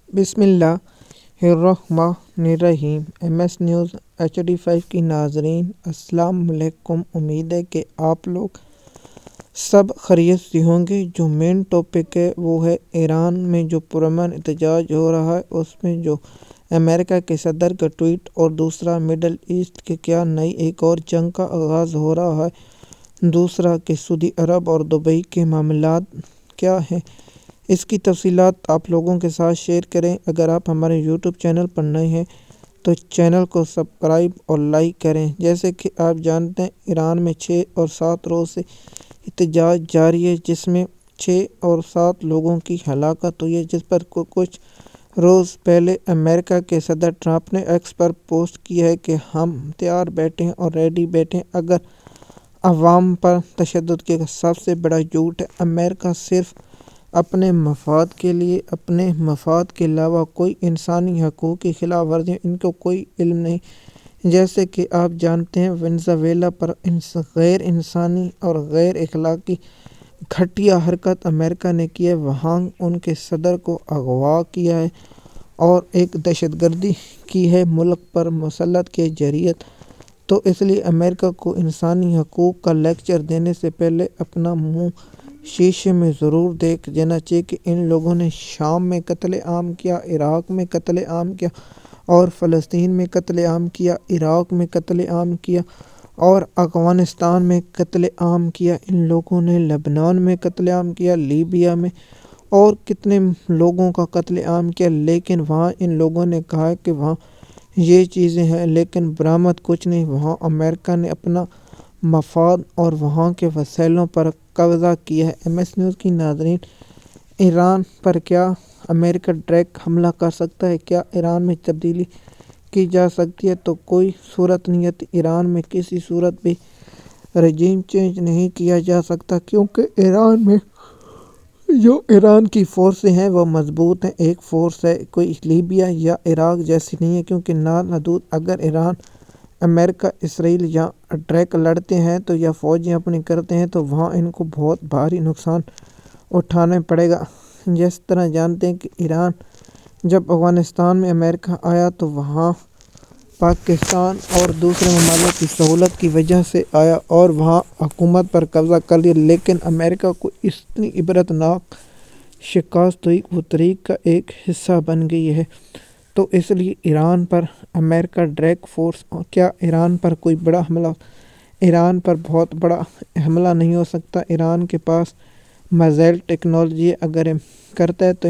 بسم اللہ الرحمن الرحیم۔ MS نیوز HD5 کی ناظرین السلام علیکم۔ امید ہے کہ آپ لوگ سب خیریت سے ہوں گے۔ جو مین ٹاپک ہے وہ ہے ایران میں جو پرامن احتجاج ہو رہا ہے، اس میں جو امریکہ کے صدر کا ٹویٹ، اور دوسرا مڈل ایسٹ کے کیا نئی ایک اور جنگ کا آغاز ہو رہا ہے، دوسرا کہ سعودی عرب اور دبئی کے معاملات کیا ہیں۔ اس کی تفصیلات آپ لوگوں کے ساتھ شیئر کریں۔ اگر آپ ہمارے یوٹیوب چینل پر نئے ہیں تو چینل کو سبسکرائب اور لائک کریں۔ جیسے کہ آپ جانتے ہیں، ایران میں 6 اور 7 روز سے احتجاج جاری ہے، جس میں 6 اور 7 لوگوں کی ہلاکت ہوئی ہے، جس پر کچھ روز پہلے امریکہ کے صدر ٹرمپ نے ایکس پر پوسٹ کیا ہے کہ ہم تیار بیٹھے ہیں اور ریڈی بیٹھے ہیں اگر عوام پر تشدد کے سب سے بڑا جھوٹ ہے۔ امریکہ صرف اپنے مفاد کے لیے، اپنے مفاد کے علاوہ کوئی انسانی حقوق کی خلاف ورزی ان کو کوئی علم نہیں۔ جیسے کہ آپ جانتے ہیں، وینزویلا پر غیر انسانی اور غیر اخلاقی گھٹیا حرکت امریکہ نے کی ہے۔ وہاں ان کے صدر کو اغوا کیا ہے اور ایک دہشت گردی کی ہے، ملک پر مسلط کے جرائم۔ تو اس لیے امریکہ کو انسانی حقوق کا لیکچر دینے سے پہلے اپنا منہ شیشے میں ضرور دیکھ لینا چاہیے کہ ان لوگوں نے شام میں قتل عام کیا، عراق میں قتل عام کیا اور فلسطین میں قتل عام کیا، عراق میں قتل عام کیا اور افغانستان میں قتل عام کیا۔ ان لوگوں نے لبنان میں قتل عام کیا، لیبیا میں اور کتنے لوگوں کا قتل عام کیا، لیکن وہاں ان لوگوں نے کہا کہ وہاں یہ چیزیں ہیں، لیکن برآمد کچھ نہیں۔ وہاں امریکہ نے اپنا مفاد اور وہاں کے وسائلوں پر قبضہ کیا ہے۔ MS نیوز کی ناظرین، ایران پر کیا امریکہ ڈائریکٹ حملہ کر سکتا ہے؟ کیا ایران میں تبدیلی کی جا سکتی ہے؟ تو کوئی صورت نہیں ہے، ایران میں کسی صورت بھی رجیم چینج نہیں کیا جا سکتا، کیونکہ ایران میں جو ایران کی فورسیں ہیں وہ مضبوط ہیں۔ ایک فورس ہے، کوئی لیبیا یا عراق جیسی نہیں ہے، کیونکہ نان حدود اگر ایران، امریکہ، اسرائیل یا ڈائریکٹ لڑتے ہیں تو یا فوجیں اپنی کرتے ہیں تو وہاں ان کو بہت بھاری نقصان اٹھانا پڑے گا۔ جس طرح جانتے ہیں کہ ایران جب افغانستان میں امریکہ آیا تو وہاں پاکستان اور دوسرے ممالک کی سہولت کی وجہ سے آیا اور وہاں حکومت پر قبضہ کر لیا، لیکن امریکہ کو اتنی عبرتناک شکست ہوئی، وہ تاریخ کا ایک حصہ بن گئی ہے۔ تو اس لیے ایران پر امریکہ ڈائریکٹ فورس، کیا ایران پر کوئی بڑا حملہ؟ ایران پر بہت بڑا حملہ نہیں ہو سکتا۔ ایران کے پاس میزائل ٹیکنالوجی اگر کرتا ہے تو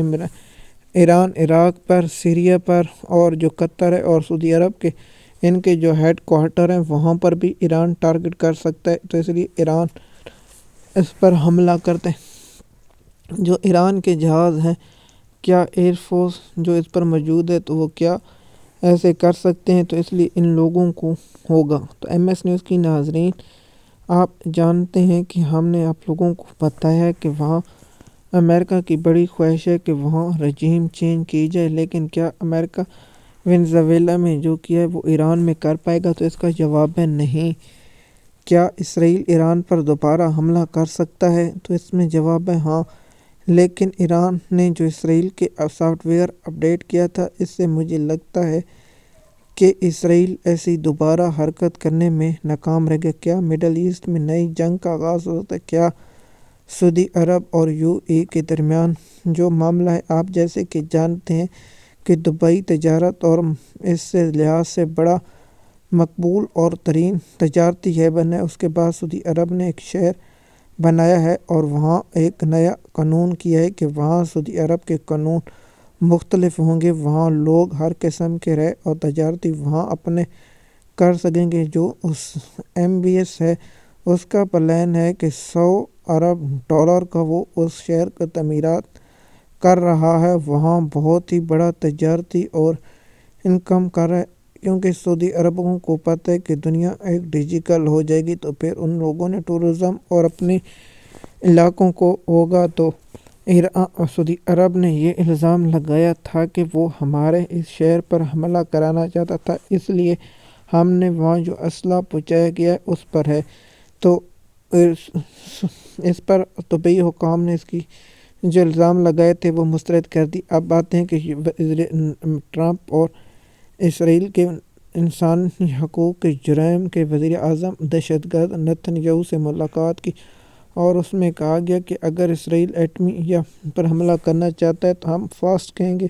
ایران عراق پر، سیریا پر اور جو قطر ہے اور سعودی عرب کے ان کے جو ہیڈ کوارٹر ہیں وہاں پر بھی ایران ٹارگٹ کر سکتا ہے۔ تو اس لیے ایران اس پر حملہ کرتے ہیں۔ جو ایران کے جہاز ہیں، کیا ایئر فورس جو اس پر موجود ہے تو وہ کیا ایسے کر سکتے ہیں؟ تو اس لیے ان لوگوں کو ہوگا۔ تو MS نیوز کی ناظرین، آپ جانتے ہیں کہ ہم نے آپ لوگوں کو بتایا ہے کہ وہاں امریکہ کی بڑی خواہش ہے کہ وہاں رجیم چینج کی جائے، لیکن کیا امریکہ وینزویلا میں جو کیا ہے وہ ایران میں کر پائے گا؟ تو اس کا جواب ہے نہیں۔ کیا اسرائیل ایران پر دوبارہ حملہ کر سکتا ہے؟ تو اس میں جواب ہے ہاں، لیکن ایران نے جو اسرائیل کے سافٹ ویئر اپڈیٹ کیا تھا، اس سے مجھے لگتا ہے کہ اسرائیل ایسی دوبارہ حرکت کرنے میں ناکام رہے گا۔ کیا مڈل ایسٹ میں نئی جنگ کا آغاز ہو سکتا ہے؟ کیا سعودی عرب اور UAE کے درمیان جو معاملہ ہے، آپ جیسے کہ جانتے ہیں کہ دبئی تجارت اور اس سے لحاظ سے بڑا مقبول اور ترین تجارتی ہیبن ہے۔ اس کے بعد سعودی عرب نے ایک شہر بنایا ہے اور وہاں ایک نیا قانون کیا ہے کہ وہاں سعودی عرب کے قانون مختلف ہوں گے، وہاں لوگ ہر قسم کے رہے اور تجارتی وہاں اپنے کر سکیں گے۔ جو اس MBS ہے، اس کا پلان ہے کہ $100 ارب کا وہ اس شہر کا تعمیرات کر رہا ہے، وہاں بہت ہی بڑا تجارتی اور انکم کر رہا ہے، کیونکہ سعودی عربوں کو پتہ ہے کہ دنیا ایک ڈیجیٹل ہو جائے گی، تو پھر ان لوگوں نے ٹورزم اور اپنے علاقوں کو ہوگا۔ تو سعودی عرب نے یہ الزام لگایا تھا کہ وہ ہمارے اس شہر پر حملہ کرانا چاہتا تھا، اس لیے ہم نے وہاں جو اسلحہ پہنچایا گیا ہے اس پر ہے۔ تو اس پر طبی حکام نے اس کی جو الزام لگائے تھے وہ مسترد کر دی۔ اب بات ہے کہ ٹرمپ اور اسرائیل کے انسانی حقوق کے جرائم کے وزیر اعظم دہشت گرد نتن یاہو سے ملاقات کی اور اس میں کہا گیا کہ اگر اسرائیل ایٹمی پر حملہ کرنا چاہتا ہے تو ہم فاسٹ کہیں گے،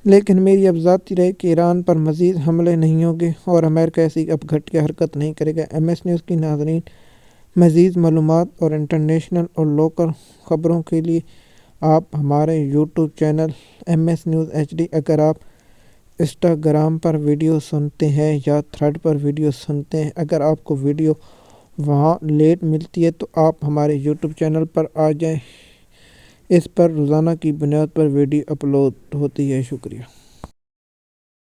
لیکن میری اب ذاتی رائے کہ ایران پر مزید حملے نہیں ہوں گے اور امریکہ ایسی اب گھٹیا حرکت نہیں کرے گا۔ ایم ایس نیوز کی ناظرین، مزید معلومات اور انٹرنیشنل اور لوکل خبروں کے لیے آپ ہمارے YouTube channel M S news H D, اگر آپ انسٹاگرام پر ویڈیو سنتے ہیں یا تھریڈ پر ویڈیو سنتے ہیں، اگر آپ کو ویڈیو وہاں لیٹ ملتی ہے تو آپ ہمارے یوٹیوب چینل پر آ جائیں، اس پر روزانہ کی بنیاد پر ویڈیو اپلوڈ ہوتی ہے۔ شکریہ۔